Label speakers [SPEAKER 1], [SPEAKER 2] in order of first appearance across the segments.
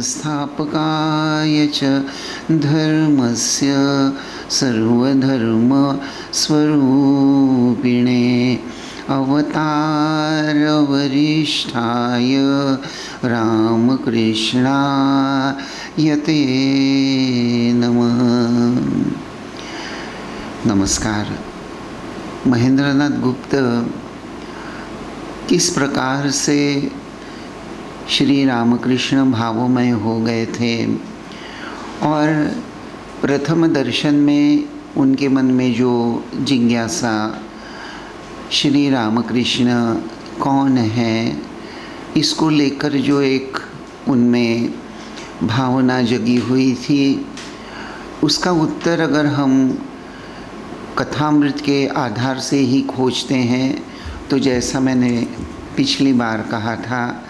[SPEAKER 1] संस्थापकाय च धर्मस्य सर्वधर्मस्वरूपिणे अवतारवरिष्ठाय रामकृष्णाय ते नमः। नमस्कार। महेंद्रनाथ गुप्त किस प्रकार से श्री रामकृष्ण भावमय हो गए थे और प्रथम दर्शन में उनके मन में जो जिज्ञासा श्री रामकृष्ण कौन है, इसको लेकर जो एक उनमें भावना जगी हुई थी, उसका उत्तर अगर हम कथामृत के आधार से ही खोजते हैं तो जैसा मैंने पिछली बार कहा था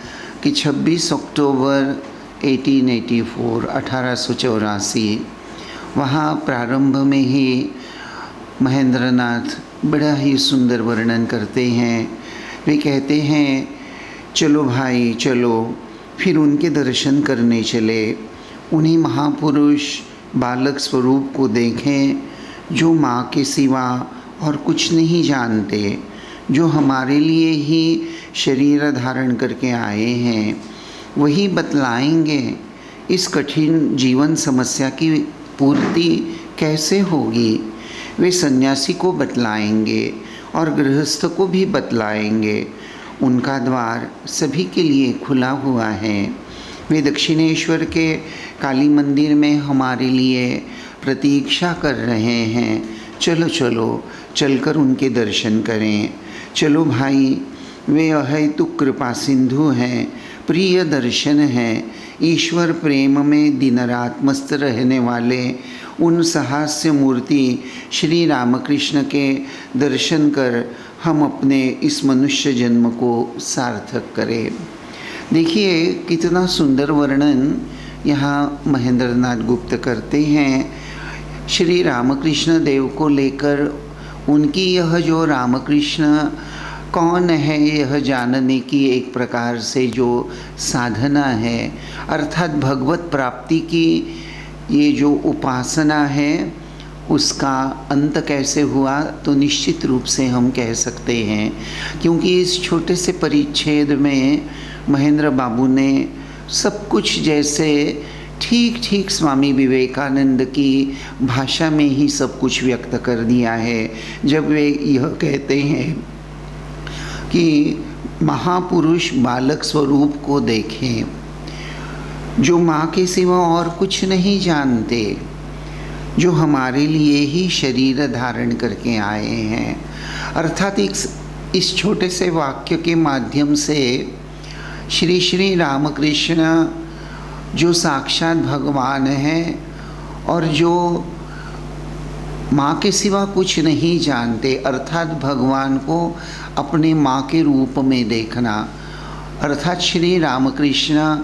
[SPEAKER 1] कि 26 अक्टूबर 1884 वहाँ प्रारंभ में ही महेंद्रनाथ बड़ा ही सुंदर वर्णन करते हैं। वे कहते हैं, चलो भाई चलो, फिर उनके दर्शन करने चले। उन्हीं महापुरुष बालक स्वरूप को देखें जो माँ के सिवा और कुछ नहीं जानते, जो हमारे लिए ही शरीर धारण करके आए हैं। वही बतलाएंगे इस कठिन जीवन समस्या की पूर्ति कैसे होगी। वे सन्यासी को बतलाएंगे और गृहस्थ को भी बतलाएंगे। उनका द्वार सभी के लिए खुला हुआ है। वे दक्षिणेश्वर के काली मंदिर में हमारे लिए प्रतीक्षा कर रहे हैं। चलो चलो, चलकर उनके दर्शन करें। चलो भाई, वे अहेतुक कृपा सिंधु हैं, प्रिय दर्शन हैं। ईश्वर प्रेम में दिन रात मस्त रहने वाले उन सहास्य मूर्ति श्री रामकृष्ण के दर्शन कर हम अपने इस मनुष्य जन्म को सार्थक करें। देखिए कितना सुंदर वर्णन यहाँ महेंद्रनाथ गुप्त करते हैं श्री रामकृष्ण देव को लेकर। उनकी यह जो रामकृष्ण कौन है, यह जानने की एक प्रकार से जो साधना है, अर्थात भगवत प्राप्ति की ये जो उपासना है, उसका अंत कैसे हुआ तो निश्चित रूप से हम कह सकते हैं, क्योंकि इस छोटे से परिच्छेद में महेंद्र बाबू ने सब कुछ जैसे ठीक ठीक स्वामी विवेकानंद की भाषा में ही सब कुछ व्यक्त कर दिया है। जब वे यह कहते हैं कि महापुरुष बालक स्वरूप को देखें, जो माँ के सिवा और कुछ नहीं जानते, जो हमारे लिए ही शरीर धारण करके आए हैं। अर्थात इस छोटे से वाक्य के माध्यम से श्री श्री रामकृष्ण जो साक्षात भगवान हैं और जो माँ के सिवा कुछ नहीं जानते, अर्थात भगवान को अपने माँ के रूप में देखना, अर्थात श्री रामकृष्ण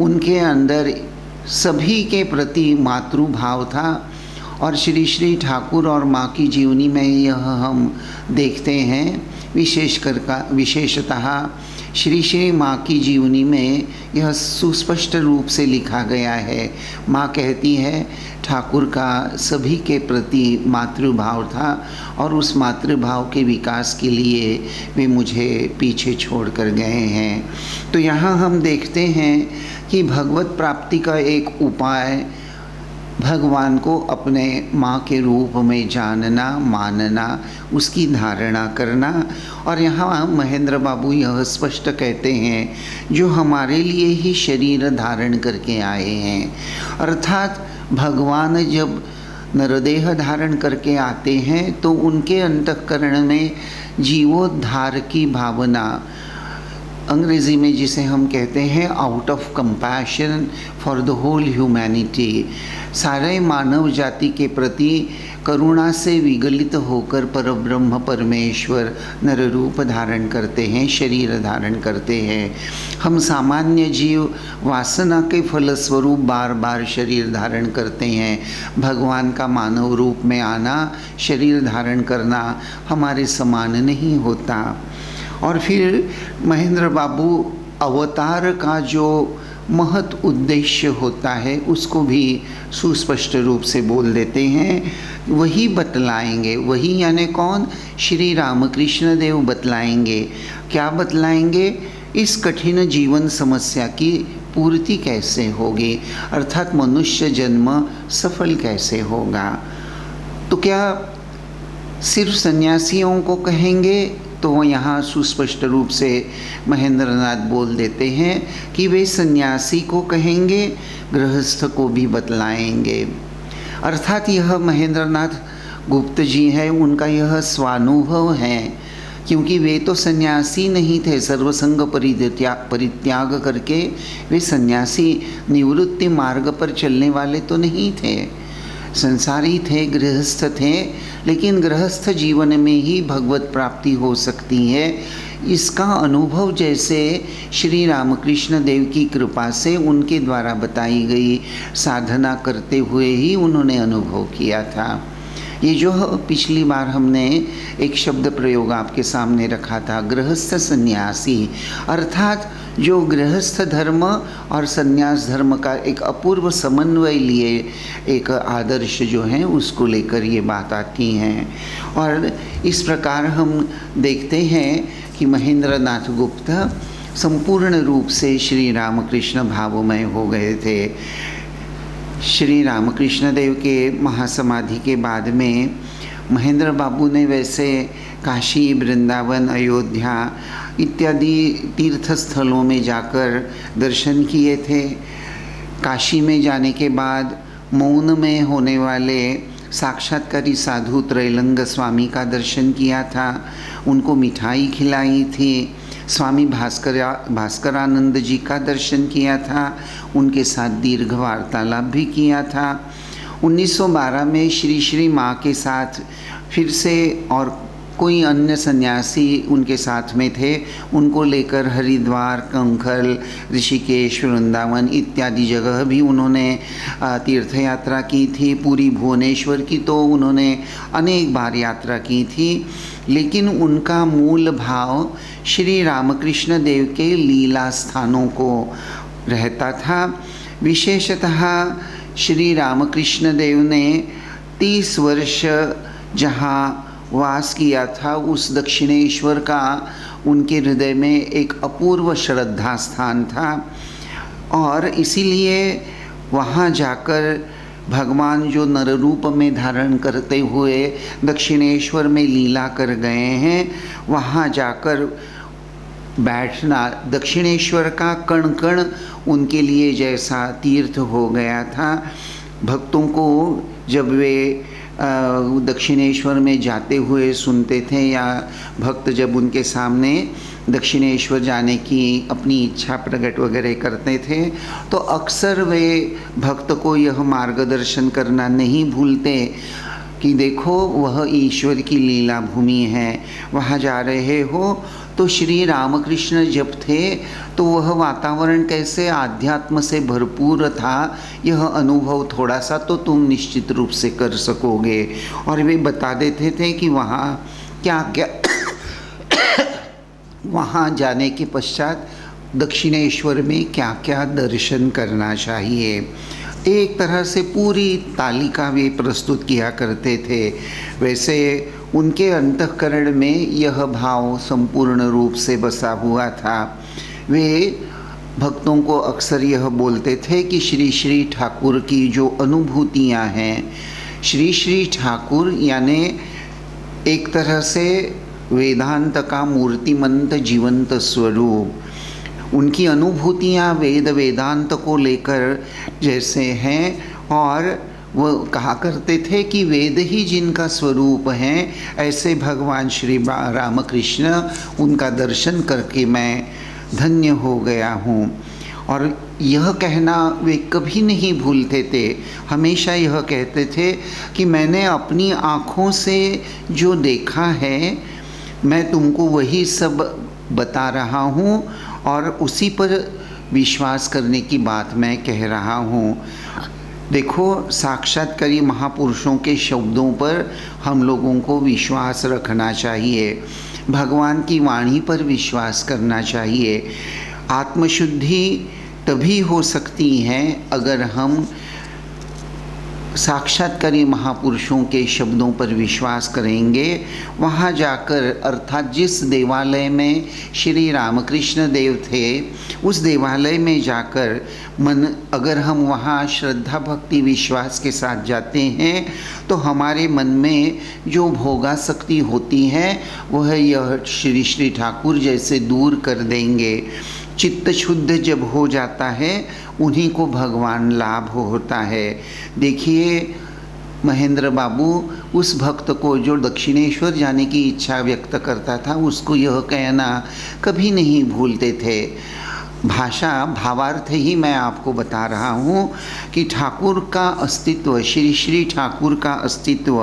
[SPEAKER 1] उनके अंदर सभी के प्रति मातृभाव था। और श्री श्री ठाकुर और माँ की जीवनी में यह हम देखते हैं। विशेषतः श्री श्री माँ की जीवनी में यह सुस्पष्ट रूप से लिखा गया है। माँ कहती है ठाकुर का सभी के प्रति मातृभाव था और उस मातृभाव के विकास के लिए वे मुझे पीछे छोड़ कर गए हैं। तो यहाँ हम देखते हैं कि भगवत प्राप्ति का एक उपाय भगवान को अपने माँ के रूप में जानना, मानना, उसकी धारणा करना। और यहाँ महेंद्र बाबू यह स्पष्ट कहते हैं, जो हमारे लिए ही शरीर धारण करके आए हैं। अर्थात भगवान जब नरदेह धारण करके आते हैं तो उनके अंतःकरण में जीवोद्धार की भावना, अंग्रेज़ी में जिसे हम कहते हैं out of compassion for the whole humanity, सारे मानव जाति के प्रति करुणा से विगलित होकर परब्रह्म परमेश्वर नर रूप धारण करते हैं, शरीर धारण करते हैं। हम सामान्य जीव वासना के फलस्वरूप बार बार शरीर धारण करते हैं। भगवान का मानव रूप में आना, शरीर धारण करना हमारे समान नहीं होता। और फिर महेंद्र बाबू अवतार का जो महत उद्देश्य होता है उसको भी सुस्पष्ट रूप से बोल देते हैं। वही बतलाएंगे, वही यानी कौन? श्री रामकृष्ण देव बतलाएंगे। क्या बतलाएंगे? इस कठिन जीवन समस्या की पूर्ति कैसे होगी, अर्थात मनुष्य जन्म सफल कैसे होगा। तो क्या सिर्फ सन्यासियों को कहेंगे? तो वो यहाँ सुस्पष्ट रूप से महेंद्रनाथ बोल देते हैं कि वे सन्यासी को कहेंगे, गृहस्थ को भी बतलाएंगे। अर्थात यह महेंद्रनाथ गुप्त जी है, उनका यह स्वानुभव है, क्योंकि वे तो सन्यासी नहीं थे। सर्वसंग परित्याग करके वे सन्यासी निवृत्ति मार्ग पर चलने वाले तो नहीं थे, संसारी थे, गृहस्थ थे। लेकिन गृहस्थ जीवन में ही भगवत प्राप्ति हो सकती है, इसका अनुभव जैसे श्री रामकृष्ण देव की कृपा से उनके द्वारा बताई गई साधना करते हुए ही उन्होंने अनुभव किया था। ये जो पिछली बार हमने एक शब्द प्रयोग आपके सामने रखा था, गृहस्थ सन्यासी, अर्थात जो गृहस्थ धर्म और सन्यास धर्म का एक अपूर्व समन्वय लिए एक आदर्श जो है उसको लेकर ये बात आती हैं। और इस प्रकार हम देखते हैं कि महेंद्रनाथ गुप्त संपूर्ण रूप से श्री रामकृष्ण भावमय हो गए थे। श्री रामकृष्ण देव के महासमाधि के बाद में महेंद्र बाबू ने वैसे काशी, वृंदावन, अयोध्या इत्यादि तीर्थ स्थलों में जाकर दर्शन किए थे। काशी में जाने के बाद मौन में होने वाले साक्षात्कारी साधु त्रैलंग स्वामी का दर्शन किया था, उनको मिठाई खिलाई थी। स्वामी भास्करानंद जी का दर्शन किया था, उनके साथ दीर्घ वार्तालाप भी किया था। 1912 में श्री श्री माँ के साथ फिर से और कोई अन्य सन्यासी उनके साथ में थे, उनको लेकर हरिद्वार, कंखल, ऋषिकेश, वृंदावन इत्यादि जगह भी उन्होंने तीर्थ यात्रा की थी। पूरी भुवनेश्वर की तो उन्होंने अनेक बार यात्रा की थी, लेकिन उनका मूल भाव श्री रामकृष्ण देव के लीला स्थानों को रहता था। विशेषतः श्री रामकृष्ण देव ने 30 वर्ष जहाँ वास किया था, उस दक्षिणेश्वर का उनके हृदय में एक अपूर्व श्रद्धा स्थान था। और इसीलिए वहाँ जाकर भगवान जो नर रूप में धारण करते हुए दक्षिणेश्वर में लीला कर गए हैं, वहाँ जाकर बैठना, दक्षिणेश्वर का कण कण उनके लिए जैसा तीर्थ हो गया था। भक्तों को जब वे दक्षिणेश्वर में जाते हुए सुनते थे, या भक्त जब उनके सामने दक्षिणेश्वर जाने की अपनी इच्छा प्रकट वगैरह करते थे, तो अक्सर वे भक्त को यह मार्गदर्शन करना नहीं भूलते कि देखो वह ईश्वर की लीला भूमि है, वहाँ जा रहे हो तो श्री रामकृष्ण जब थे तो वह वातावरण कैसे आध्यात्म से भरपूर था, यह अनुभव थोड़ा सा तो तुम निश्चित रूप से कर सकोगे। और वे बता देते थे कि वहाँ क्या क्या वहाँ जाने के पश्चात दक्षिणेश्वर में क्या क्या दर्शन करना चाहिए। एक तरह से पूरी तालिका वे प्रस्तुत किया करते थे। वैसे उनके अंतःकरण में यह भाव संपूर्ण रूप से बसा हुआ था। वे भक्तों को अक्सर यह बोलते थे कि श्री श्री ठाकुर की जो अनुभूतियाँ हैं, श्री श्री ठाकुर यानी एक तरह से वेदांत का मूर्तिमंत जीवंत स्वरूप, उनकी अनुभूतियाँ वेद वेदांत को लेकर जैसे हैं। और वो कहा करते थे कि वेद ही जिनका स्वरूप हैं, ऐसे भगवान श्री रामकृष्ण, उनका दर्शन करके मैं धन्य हो गया हूँ। और यह कहना वे कभी नहीं भूलते थे, हमेशा यह कहते थे कि मैंने अपनी आँखों से जो देखा है मैं तुमको वही सब बता रहा हूँ और उसी पर विश्वास करने की बात मैं कह रहा हूँ। देखो, साक्षात्कारी महापुरुषों के शब्दों पर हम लोगों को विश्वास रखना चाहिए, भगवान की वाणी पर विश्वास करना चाहिए। आत्मशुद्धि तभी हो सकती हैं अगर हम साक्षात्कारी महापुरुषों के शब्दों पर विश्वास करेंगे। वहाँ जाकर, अर्थात जिस देवालय में श्री रामकृष्ण देव थे उस देवालय में जाकर अगर हम वहाँ श्रद्धा भक्ति विश्वास के साथ जाते हैं तो हमारे मन में जो भोगासक्ति होती है वह यह श्री श्री ठाकुर जैसे दूर कर देंगे। चित्त शुद्ध जब हो जाता है उन्हीं को भगवान लाभ होता है। देखिए महेंद्र बाबू उस भक्त को जो दक्षिणेश्वर जाने की इच्छा व्यक्त करता था उसको यह कहना कभी नहीं भूलते थे। भाषा भावार्थ ही मैं आपको बता रहा हूँ कि ठाकुर का अस्तित्व, श्री श्री ठाकुर का अस्तित्व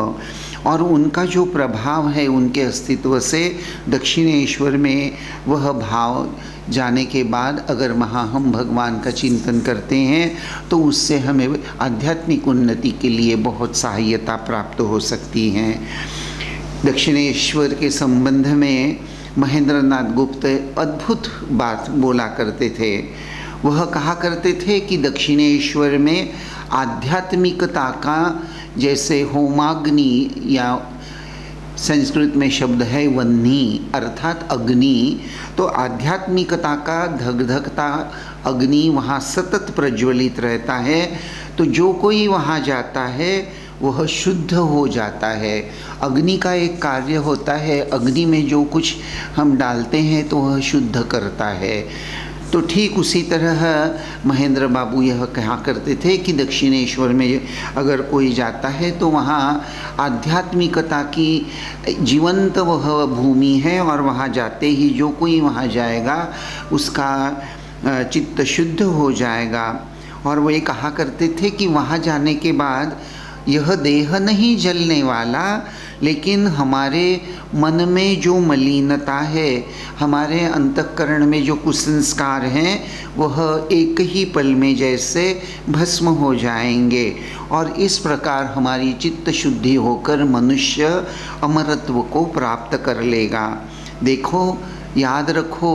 [SPEAKER 1] और उनका जो प्रभाव है उनके अस्तित्व से दक्षिणेश्वर में वह भाव जाने के बाद अगर वहाँ हम भगवान का चिंतन करते हैं तो उससे हमें आध्यात्मिक उन्नति के लिए बहुत सहायता प्राप्त हो सकती है। दक्षिणेश्वर के संबंध में महेंद्र नाथ गुप्त अद्भुत बात बोला करते थे। वह कहा करते थे कि दक्षिणेश्वर में आध्यात्मिकता का जैसे होमाग्नि या संस्कृत में शब्द है वह्नि अर्थात अग्नि, तो आध्यात्मिकता का धगधगता अग्नि वहाँ सतत प्रज्वलित रहता है। तो जो कोई वहाँ जाता है वह शुद्ध हो जाता है। अग्नि का एक कार्य होता है, अग्नि में जो कुछ हम डालते हैं तो वह शुद्ध करता है। तो ठीक उसी तरह महेंद्र बाबू यह कहा करते थे कि दक्षिणेश्वर में अगर कोई जाता है तो वहाँ आध्यात्मिकता की जीवंत वह भूमि है और वहाँ जाते ही जो कोई वहाँ जाएगा उसका चित्त शुद्ध हो जाएगा। और वो ये कहा करते थे कि वहाँ जाने के बाद यह देह नहीं जलने वाला, लेकिन हमारे मन में जो मलिनता है, हमारे अंतःकरण में जो कुसंस्कार हैं वह एक ही पल में जैसे भस्म हो जाएंगे और इस प्रकार हमारी चित्त शुद्धि होकर मनुष्य अमरत्व को प्राप्त कर लेगा। देखो, याद रखो,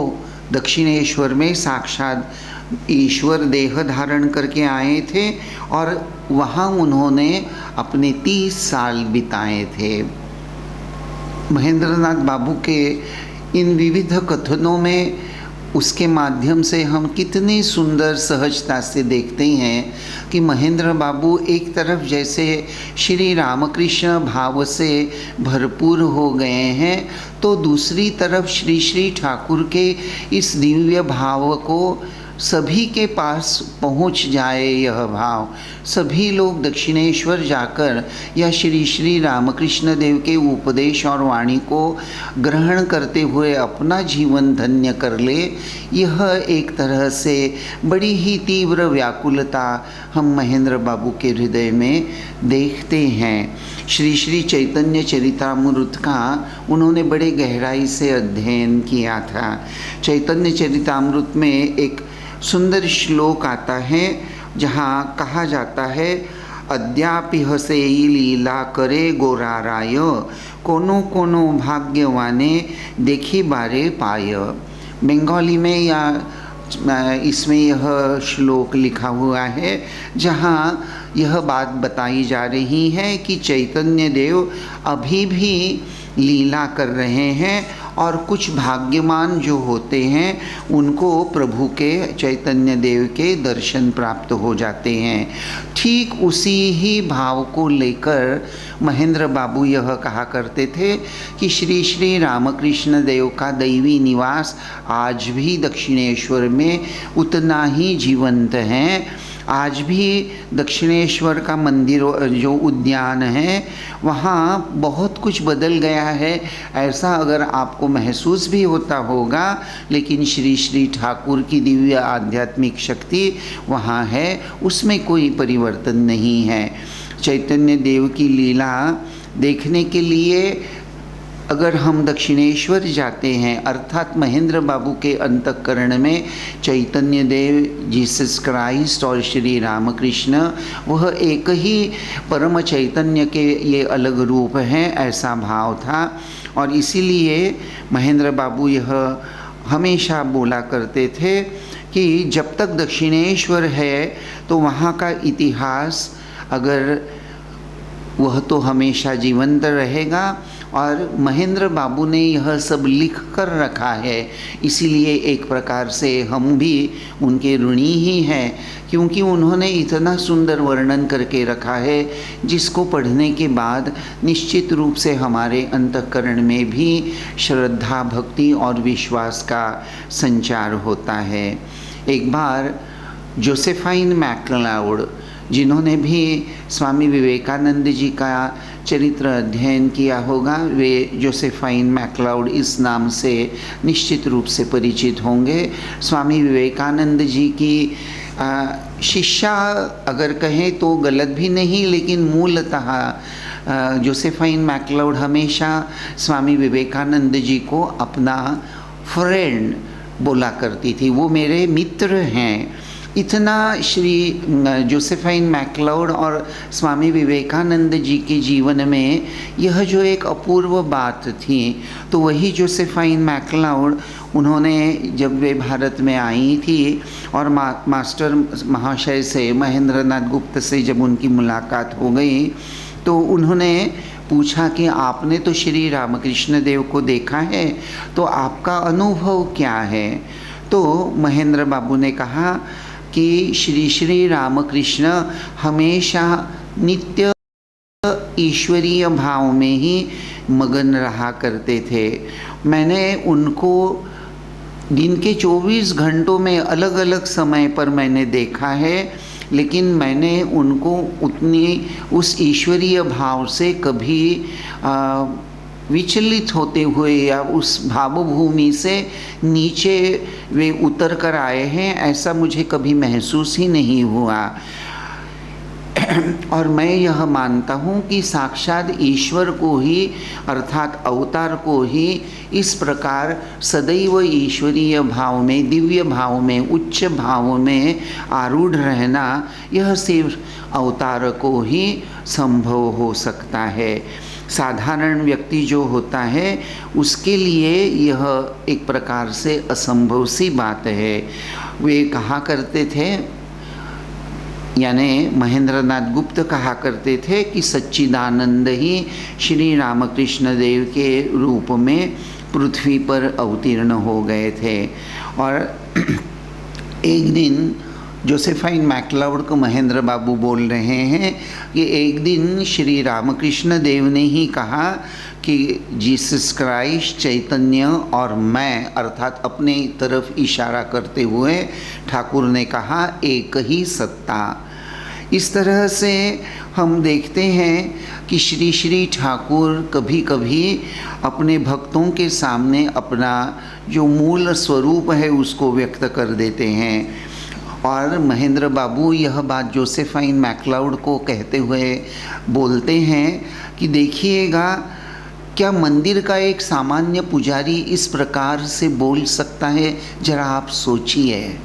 [SPEAKER 1] दक्षिणेश्वर में साक्षात ईश्वर देह धारण करके आए थे और वहाँ उन्होंने अपने 30 साल बिताए थे। महेंद्रनाथ बाबू के इन विविध कथनों में उसके माध्यम से हम कितनी सुंदर सहजता से देखते हैं कि महेंद्र बाबू एक तरफ जैसे श्री रामकृष्ण भाव से भरपूर हो गए हैं तो दूसरी तरफ श्री श्री ठाकुर के इस दिव्य भाव को सभी के पास पहुंच जाए। यह भाव सभी लोग दक्षिणेश्वर जाकर या श्री श्री रामकृष्ण देव के उपदेश और वाणी को ग्रहण करते हुए अपना जीवन धन्य कर ले, यह एक तरह से बड़ी ही तीव्र व्याकुलता हम महेंद्र बाबू के हृदय में देखते हैं। श्री श्री चैतन्य चरितामृत का उन्होंने बड़े गहराई से अध्ययन किया था। चैतन्य चरितामृत में एक सुंदर श्लोक आता है जहाँ कहा जाता है, अद्यापि हसेई लीला करे गोराराय, कोनो कोनो भाग्यवाने देखी बारे पाय। बंगाली में या इसमें यह श्लोक लिखा हुआ है जहाँ यह बात बताई जा रही है कि चैतन्य देव अभी भी लीला कर रहे हैं और कुछ भाग्यवान जो होते हैं उनको प्रभु के, चैतन्य देव के दर्शन प्राप्त हो जाते हैं। ठीक उसी ही भाव को लेकर महेंद्र बाबू यह कहा करते थे कि श्री श्री रामकृष्ण देव का दैवी निवास आज भी दक्षिणेश्वर में उतना ही जीवंत है। आज भी दक्षिणेश्वर का मंदिर जो उद्यान है वहाँ बहुत कुछ बदल गया है, ऐसा अगर आपको महसूस भी होता होगा, लेकिन श्री श्री ठाकुर की दिव्य आध्यात्मिक शक्ति वहाँ है, उसमें कोई परिवर्तन नहीं है। चैतन्य देव की लीला देखने के लिए अगर हम दक्षिणेश्वर जाते हैं, अर्थात महेंद्र बाबू के अंतःकरण में चैतन्य देव, जीसस क्राइस्ट और श्री रामकृष्ण वह एक ही परम चैतन्य के ये अलग रूप हैं, ऐसा भाव था। और इसीलिए महेंद्र बाबू यह हमेशा बोला करते थे कि जब तक दक्षिणेश्वर है तो वहाँ का इतिहास अगर वह तो हमेशा जीवंत रहेगा, और महेंद्र बाबू ने यह सब लिख कर रखा है, इसीलिए एक प्रकार से हम भी उनके ऋणी ही हैं, क्योंकि उन्होंने इतना सुंदर वर्णन करके रखा है जिसको पढ़ने के बाद निश्चित रूप से हमारे अंतःकरण में भी श्रद्धा, भक्ति और विश्वास का संचार होता है। एक बार जोसेफाइन मैक्लाउड, जिन्होंने भी स्वामी विवेकानंद जी का चरित्र अध्ययन किया होगा, वे जोसेफाइन मैक्लाउड इस नाम से निश्चित रूप से परिचित होंगे। स्वामी विवेकानंद जी की शिष्या अगर कहें तो गलत भी नहीं, लेकिन मूलतः जोसेफाइन मैक्लाउड हमेशा स्वामी विवेकानंद जी को अपना फ्रेंड बोला करती थी, वो मेरे मित्र हैं। इतना श्री जोसेफाइन मैक्लाउड और स्वामी विवेकानंद जी के जीवन में यह जो एक अपूर्व बात थी, तो वही जोसेफाइन मैक्लाउड, उन्होंने जब वे भारत में आई थी और मास्टर महाशय से, महेंद्र नाथ गुप्त से जब उनकी मुलाकात हो गई, तो उन्होंने पूछा कि आपने तो श्री रामकृष्ण देव को देखा है, तो आपका अनुभव क्या है? तो महेंद्र बाबू ने कहा कि श्री श्री रामकृष्ण हमेशा नित्य ईश्वरीय भाव में ही मगन रहा करते थे। मैंने उनको दिन के 24 घंटों में अलग अलग समय पर मैंने देखा है, लेकिन मैंने उनको उतनी उस ईश्वरीय भाव से कभी विचलित होते हुए या उस भावभूमि से नीचे वे उतर कर आए हैं, ऐसा मुझे कभी महसूस ही नहीं हुआ। और मैं यह मानता हूँ कि साक्षात ईश्वर को ही, अर्थात अवतार को ही इस प्रकार सदैव ईश्वरीय भाव में, दिव्य भाव में, उच्च भाव में आरूढ़ रहना, यह सिर्फ अवतार को ही संभव हो सकता है। साधारण व्यक्ति जो होता है उसके लिए यह एक प्रकार से असंभव सी बात है। वे कहा करते थे, यानी महेंद्र नाथ गुप्त कहा करते थे कि सच्चिदानंद ही श्री रामकृष्ण देव के रूप में पृथ्वी पर अवतीर्ण हो गए थे। और एक दिन जोसेफाइन मैक्लाउड को महेंद्र बाबू बोल रहे हैं कि एक दिन श्री रामकृष्ण देव ने ही कहा कि जीसस क्राइस्ट, चैतन्य और मैं, अर्थात अपने तरफ इशारा करते हुए ठाकुर ने कहा एक ही सत्ता। इस तरह से हम देखते हैं कि श्री श्री ठाकुर कभी कभी अपने भक्तों के सामने अपना जो मूल स्वरूप है उसको व्यक्त कर देते हैं। और महेंद्र बाबू यह बात जोसेफाइन मैक्लाउड को कहते हुए बोलते हैं कि देखिएगा, क्या मंदिर का एक सामान्य पुजारी इस प्रकार से बोल सकता है? जरा आप सोचिए।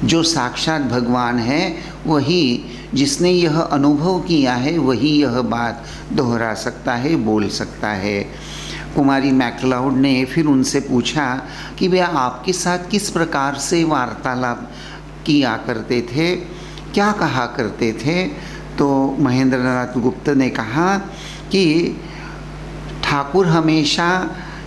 [SPEAKER 1] जो साक्षात भगवान है, वही जिसने यह अनुभव किया है, वही यह बात दोहरा सकता है, बोल सकता है। कुमारी मैक्लाउड ने फिर उनसे पूछा कि वे आपके साथ किस प्रकार से वार्तालाप किया करते थे, क्या कहा करते थे? तो महेंद्र नाथ गुप्त ने कहा कि ठाकुर हमेशा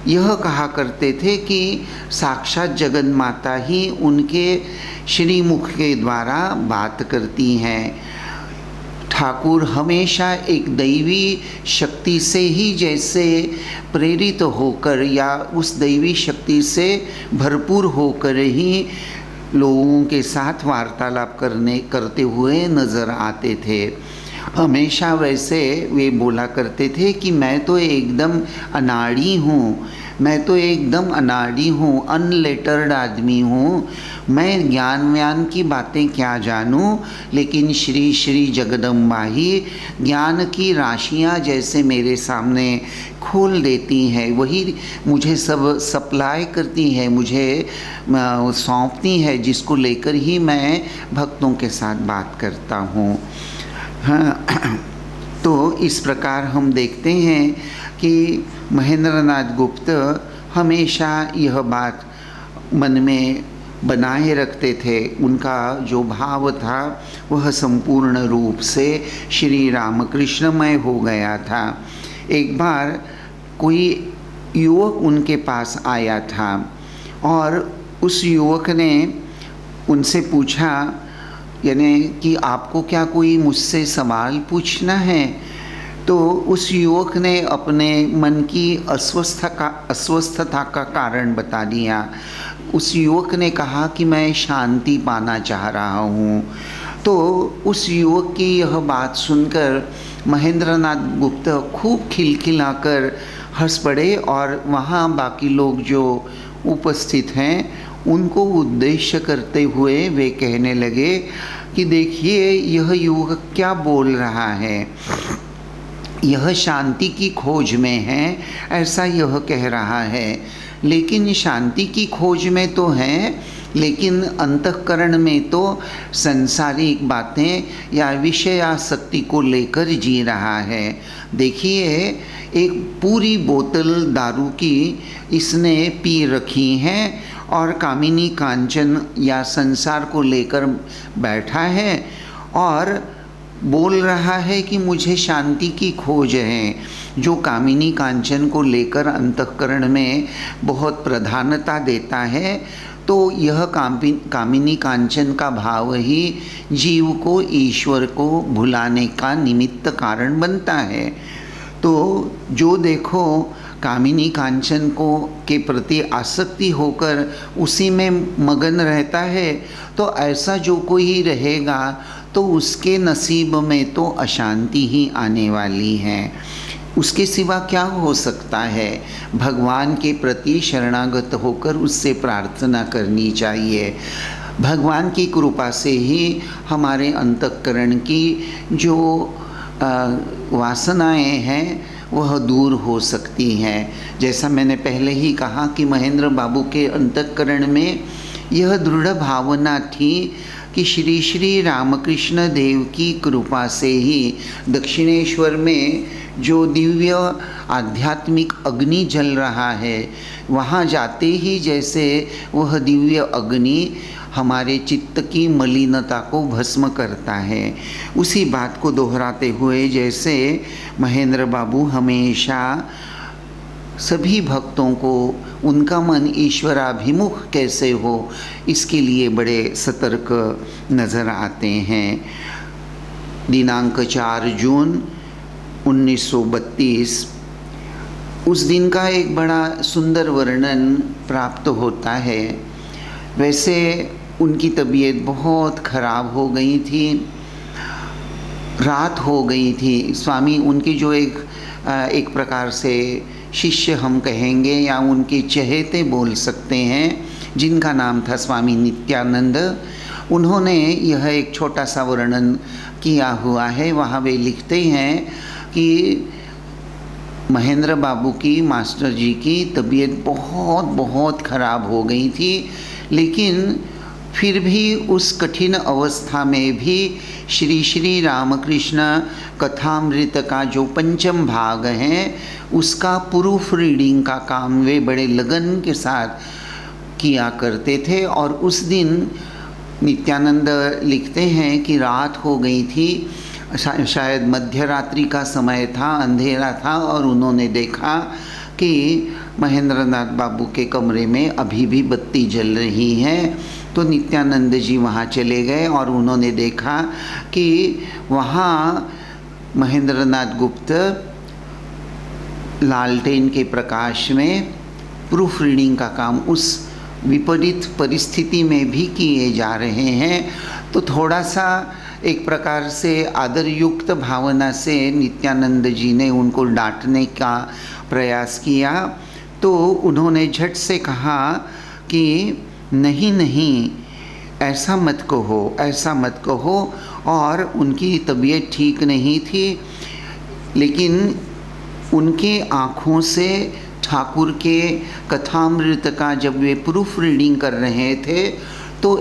[SPEAKER 1] यह कहा करते थे कि साक्षात जगन माता ही उनके श्रीमुख के द्वारा बात करती हैं। ठाकुर हमेशा एक दैवी शक्ति से ही जैसे प्रेरित होकर या उस दैवी शक्ति से भरपूर होकर ही लोगों के साथ वार्तालाप करते हुए नज़र आते थे। हमेशा वैसे वे बोला करते थे कि मैं तो एकदम अनाड़ी हूँ, मैं तो एकदम अनाड़ी हूँ, अनलेटर्ड आदमी हूँ, मैं ज्ञान व्यान की बातें क्या जानूँ, लेकिन श्री श्री जगदम्बा ही ज्ञान की राशियाँ जैसे मेरे सामने खोल देती हैं, वही मुझे सब सप्लाई करती है, मुझे सौंपती है, जिसको लेकर ही मैं भक्तों के साथ बात करता हूँ। हाँ, तो इस प्रकार हम देखते हैं कि महेंद्र नाथ गुप्त हमेशा यह बात मन में बनाए रखते थे, उनका जो भाव था वह संपूर्ण रूप से श्री रामकृष्णमय हो गया था। एक बार कोई युवक उनके पास आया था और उस युवक ने उनसे पूछा, यानी कि आपको क्या कोई मुझसे सवाल पूछना है? तो उस युवक ने अपने मन की अस्वस्थता का कारण बता दिया। उस युवक ने कहा कि मैं शांति पाना चाह रहा हूँ। तो उस युवक की यह बात सुनकर महेंद्रनाथ गुप्त खूब खिलखिलाकर हंस पड़े और वहाँ बाकी लोग जो उपस्थित हैं उनको उद्देश्य करते हुए वे कहने लगे कि देखिए यह युवक क्या बोल रहा है, यह शांति की खोज में है, ऐसा यह कह रहा है। लेकिन शांति की खोज में तो है, लेकिन अंतःकरण में तो संसारिक बातें या विषयासक्ति को लेकर जी रहा है। देखिए एक पूरी बोतल दारू की इसने पी रखी है और कामिनी कांचन या संसार को लेकर बैठा है और बोल रहा है कि मुझे शांति की खोज है। जो कामिनी कांचन को लेकर अंतःकरण में बहुत प्रधानता देता है, तो यह कामिनी कांचन का भाव ही जीव को ईश्वर को भुलाने का निमित्त कारण बनता है। तो जो देखो कामिनी कांचन को के प्रति आसक्ति होकर उसी में मगन रहता है, तो ऐसा जो कोई रहेगा तो उसके नसीब में तो अशांति ही आने वाली है। उसके सिवा क्या हो सकता है? भगवान के प्रति शरणागत होकर उससे प्रार्थना करनी चाहिए। भगवान की कृपा से ही हमारे अंतःकरण की जो वासनाएं हैं वह दूर हो सकती हैं। जैसा मैंने पहले ही कहा कि महेंद्र बाबू के अंतःकरण में यह दृढ़ भावना थी कि श्री श्री रामकृष्ण देव की कृपा से ही दक्षिणेश्वर में जो दिव्य आध्यात्मिक अग्नि जल रहा है, वहाँ जाते ही जैसे वह दिव्य अग्नि हमारे चित्त की मलिनता को भस्म करता है, उसी बात को दोहराते हुए जैसे महेंद्र बाबू हमेशा सभी भक्तों को उनका मन ईश्वराभिमुख कैसे हो इसके लिए बड़े सतर्क नज़र आते हैं। दिनांक 4 जून 1932 उस दिन का एक बड़ा सुंदर वर्णन प्राप्त होता है। वैसे उनकी तबीयत बहुत खराब हो गई थी, रात हो गई थी। स्वामी उनकी जो एक प्रकार से शिष्य हम कहेंगे या उनके चहेते बोल सकते हैं, जिनका नाम था स्वामी नित्यानंद, उन्होंने यह एक छोटा सा वर्णन किया हुआ है। वहाँ वे लिखते हैं कि महेंद्र बाबू की, मास्टर जी की तबीयत बहुत बहुत खराब हो गई थी, लेकिन फिर भी उस कठिन अवस्था में भी श्री श्री रामकृष्ण कथामृत का जो पंचम भाग है उसका प्रूफ रीडिंग का काम वे बड़े लगन के साथ किया करते थे। और उस दिन नित्यानंद लिखते हैं कि रात हो गई थी, शायद मध्य रात्रि का समय था, अंधेरा था, और उन्होंने देखा कि महेंद्रनाथ बाबू के कमरे में अभी भी बत्ती जल रही है। तो नित्यानंद जी वहाँ चले गए और उन्होंने देखा कि वहाँ महेंद्रनाथ गुप्त लालटेन के प्रकाश में प्रूफ रीडिंग का काम उस विपरीत परिस्थिति में भी किए जा रहे हैं। तो थोड़ा सा एक प्रकार से आदरयुक्त भावना से नित्यानंद जी ने उनको डांटने का प्रयास किया। तो उन्होंने झट से कहा कि नहीं नहीं, ऐसा मत कहो, ऐसा मत कहो। और उनकी तबीयत ठीक नहीं थी, लेकिन उनके आँखों से ठाकुर के कथामृत का जब वे प्रूफ रीडिंग कर रहे थे तो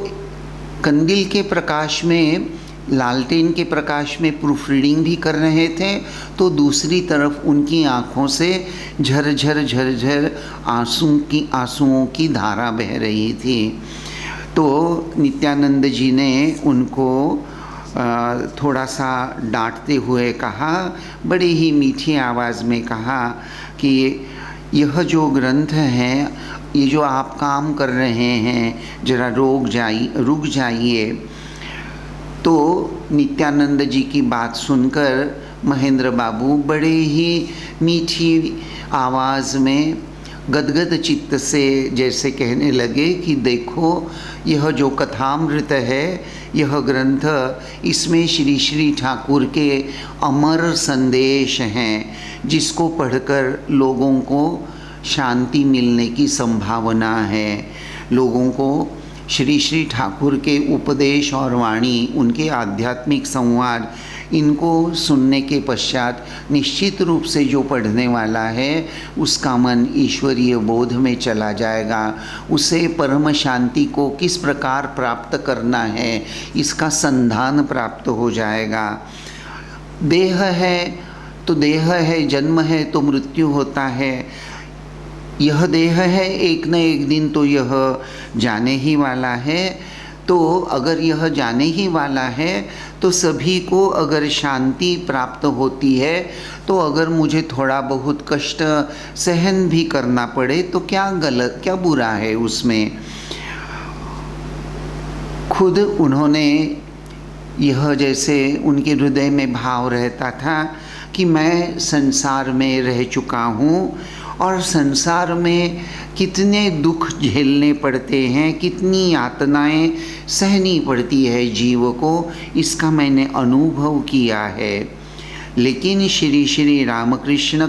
[SPEAKER 1] कंदिल के प्रकाश में, लालटेन के प्रकाश में प्रूफ रीडिंग भी कर रहे थे, तो दूसरी तरफ उनकी आँखों से झरझर झरझर आंसुओं की धारा बह रही थी। तो नित्यानंद जी ने उनको थोड़ा सा डांटते हुए कहा, बड़ी ही मीठी आवाज़ में कहा कि यह जो ग्रंथ है, ये जो आप काम कर रहे हैं, जरा रुक जाइए। तो नित्यानंद जी की बात सुनकर महेंद्र बाबू बड़े ही मीठी आवाज़ में गदगद चित्त से जैसे कहने लगे कि देखो, यह जो कथामृत है, यह ग्रंथ, इसमें श्री श्री ठाकुर के अमर संदेश हैं, जिसको पढ़कर लोगों को शांति मिलने की संभावना है। लोगों को श्री श्री ठाकुर के उपदेश और वाणी, उनके आध्यात्मिक संवाद, इनको सुनने के पश्चात निश्चित रूप से जो पढ़ने वाला है उसका मन ईश्वरीय बोध में चला जाएगा। उसे परम शांति को किस प्रकार प्राप्त करना है, इसका संधान प्राप्त हो जाएगा। देह है तो देह है, जन्म है तो मृत्यु होता है। यह देह है, एक न एक दिन तो यह जाने ही वाला है। तो अगर यह जाने ही वाला है तो सभी को अगर शांति प्राप्त होती है, तो अगर मुझे थोड़ा बहुत कष्ट सहन भी करना पड़े तो क्या गलत, क्या बुरा है उसमें। खुद उन्होंने यह जैसे उनके हृदय में भाव रहता था कि मैं संसार में रह चुका हूँ और संसार में कितने दुख झेलने पड़ते हैं, कितनी यातनाएं सहनी पड़ती है जीव को, इसका मैंने अनुभव किया है। लेकिन श्री श्री रामकृष्ण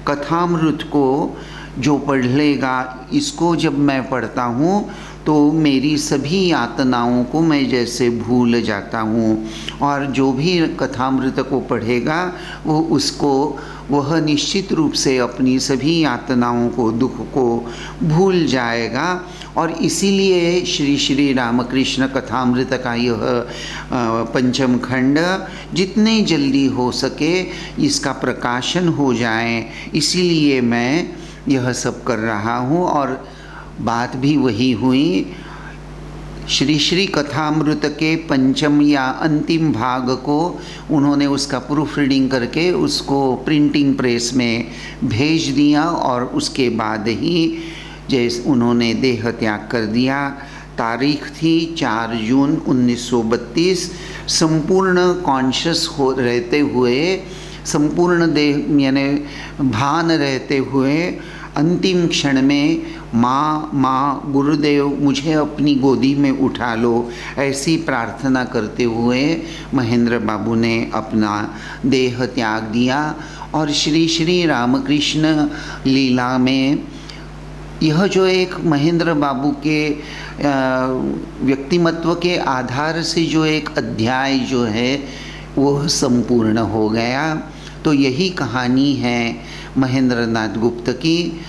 [SPEAKER 1] कथामृत को जो पढ़ लेगा, इसको जब मैं पढ़ता हूँ तो मेरी सभी यातनाओं को मैं जैसे भूल जाता हूँ, और जो भी कथामृत को पढ़ेगा वह निश्चित रूप से अपनी सभी यातनाओं को, दुख को भूल जाएगा। और इसीलिए श्री श्री रामकृष्ण कथामृत का यह पंचम खंड जितने जल्दी हो सके इसका प्रकाशन हो जाए, इसीलिए मैं यह सब कर रहा हूँ। और बात भी वही हुई। श्री श्री कथामृत के पंचम या अंतिम भाग को उन्होंने उसका प्रूफ रीडिंग करके उसको प्रिंटिंग प्रेस में भेज दिया, और उसके बाद ही जैसे उन्होंने देह त्याग कर दिया। तारीख थी 4 जून 1932। संपूर्ण कॉन्शियस रहते हुए, संपूर्ण देह यानी भान रहते हुए, अंतिम क्षण में माँ गुरुदेव मुझे अपनी गोदी में उठा लो, ऐसी प्रार्थना करते हुए महेंद्र बाबू ने अपना देह त्याग दिया। और श्री श्री रामकृष्ण लीला में यह जो एक महेंद्र बाबू के व्यक्तिमत्व के आधार से जो एक अध्याय जो है वह संपूर्ण हो गया। तो यही कहानी है महेंद्र नाथ गुप्त की।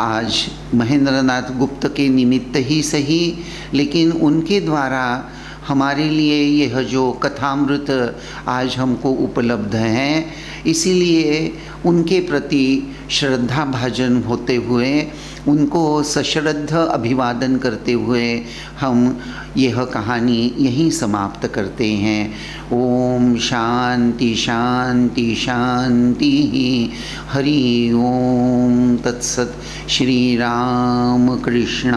[SPEAKER 1] आज महेंद्र नाथ गुप्त के निमित्त ही सही, लेकिन उनके द्वारा हमारे लिए यह जो कथामृत आज हमको उपलब्ध हैं, इसीलिए उनके प्रति श्रद्धा भाजन होते हुए, उनको सश्रद्ध अभिवादन करते हुए हम यह कहानी यहीं समाप्त करते हैं। ओम शांति शांति शांति। हरि ओम तत्सत। श्री राम कृष्णार्पणमस्तु।